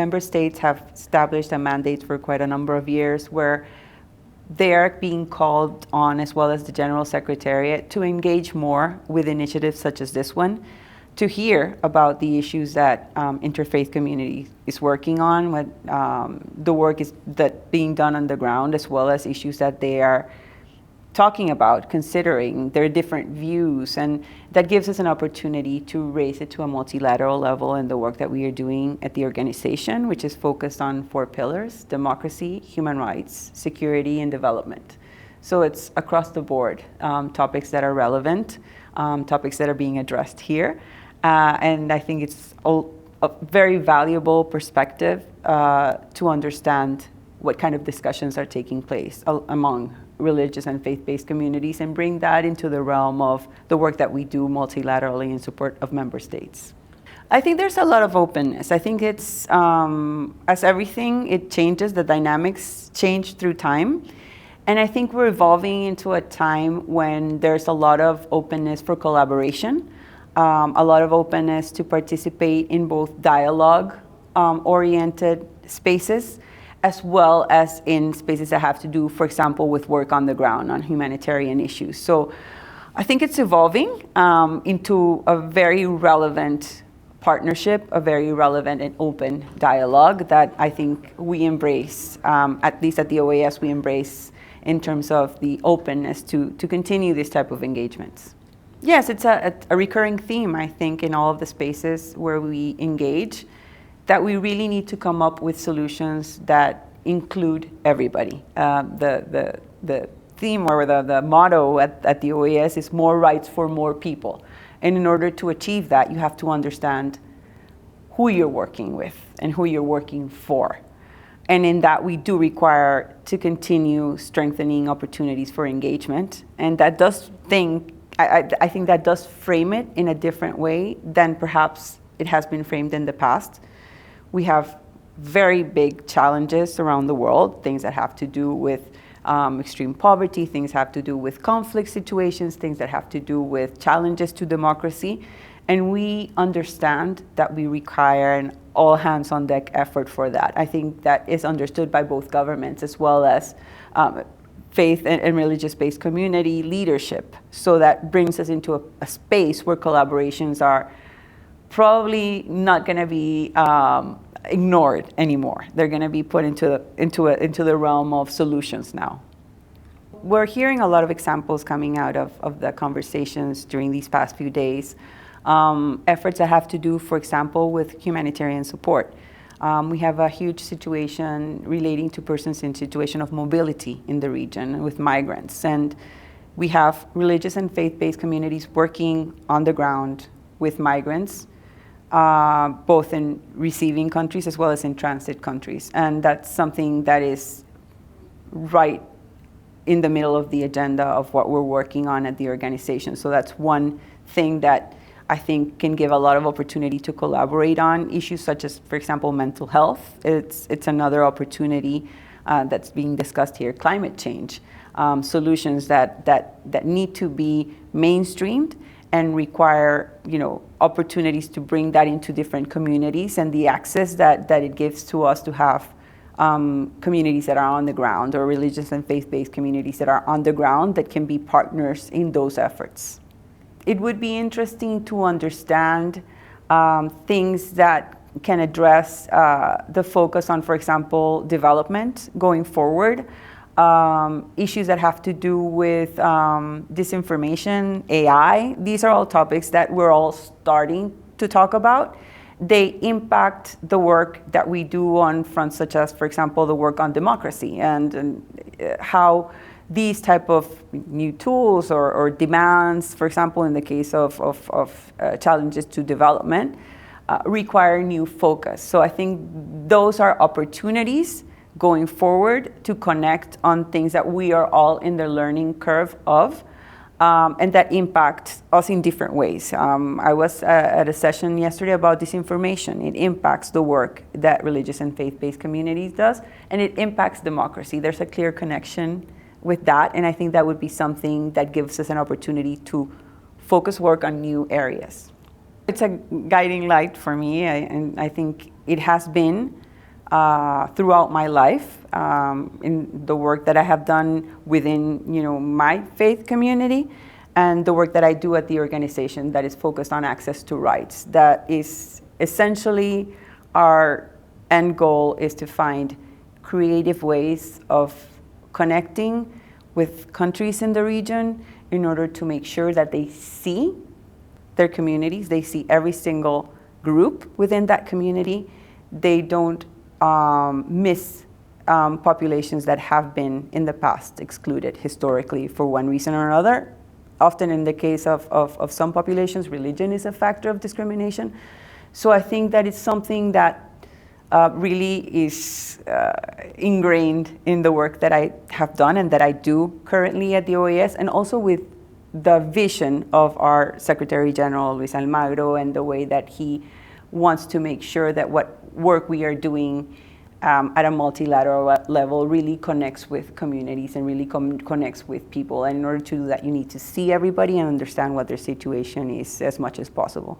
member states have established a mandate for quite a number of years where they are being called on, as well as the General Secretariat, to engage more with initiatives such as this one, to hear about the issues that interfaith community is working on, what the work is that being done on the ground, as well as issues that they are talking about, considering their different views. And that gives us an opportunity to raise it to a multilateral level in the work that we are doing at the organization, which is focused on 4 pillars: democracy, human rights, security, and development. So it's across the board, topics that are relevant, topics that are being addressed here. And I think it's a very valuable perspective to understand what kind of discussions are taking place among religious and faith-based communities, and bring that into the realm of the work that we do multilaterally in support of member states. I think there's a lot of openness. I think it's, as everything, it changes, the dynamics change through time. And I think we're evolving into a time when there's a lot of openness for collaboration, a lot of openness to participate in both dialogue-oriented spaces, as well as in spaces that have to do, for example, with work on the ground on humanitarian issues. So I think it's evolving into a very relevant partnership, a very relevant and open dialogue that I think we embrace, at least at the OAS, we embrace in terms of the openness to continue this type of engagements. Yes, it's a recurring theme, I think, in all of the spaces where we engage, that we really need to come up with solutions that include everybody. The theme or the motto at the OAS is more rights for more people. And in order to achieve that, you have to understand who you're working with and who you're working for. And in that, we do require to continue strengthening opportunities for engagement. And that does I think that does frame it in a different way than perhaps it has been framed in the past. We have very big challenges around the world, things that have to do with extreme poverty, things have to do with conflict situations, things that have to do with challenges to democracy. And we understand that we require an all hands on deck effort for that. I think that is understood by both governments as well as faith and religious-based community leadership. So that brings us into a space where collaborations are probably not going to be ignored anymore. They're going to be put into the realm of solutions now. We're hearing a lot of examples coming out of the conversations during these past few days. Efforts that have to do, for example, with humanitarian support. We have a huge situation relating to persons in situation of mobility in the region with migrants. And we have religious and faith-based communities working on the ground with migrants, both in receiving countries as well as in transit countries. And that's something that is right in the middle of the agenda of what we're working on at the organization. So that's one thing that I think can give a lot of opportunity to collaborate on issues such as, for example, mental health. It's another opportunity that's being discussed here. Climate change, solutions that need to be mainstreamed and require, opportunities to bring that into different communities, and the access that it gives to us to have communities that are on the ground, or religious and faith-based communities that are on the ground that can be partners in those efforts. It would be interesting to understand things that can address the focus on, for example, development going forward, issues that have to do with disinformation, AI. These are all topics that we're all starting to talk about. They impact the work that we do on fronts such as, for example, the work on democracy and how these type of new tools or demands, for example, in the case of challenges to development, require new focus. So I think those are opportunities going forward to connect on things that we are all in the learning curve of, and that impact us in different ways. I was at a session yesterday about disinformation. It impacts the work that religious and faith-based communities does, and it impacts democracy. There's a clear connection with that, and I think that would be something that gives us an opportunity to focus work on new areas. It's a guiding light for me, and I think it has been throughout my life, in the work that I have done within, my faith community, and the work that I do at the organization that is focused on access to rights. That is essentially our end goal, is to find creative ways of connecting with countries in the region in order to make sure that they see their communities, they see every single group within that community. They don't miss populations that have been in the past excluded historically for one reason or another. Often in the case of some populations, religion is a factor of discrimination. So I think that it's something that really is ingrained in the work that I have done and that I do currently at the OAS, and also with the vision of our Secretary General, Luis Almagro, and the way that he wants to make sure that what work we are doing at a multilateral level really connects with communities and really connects with people. And in order to do that, you need to see everybody and understand what their situation is as much as possible.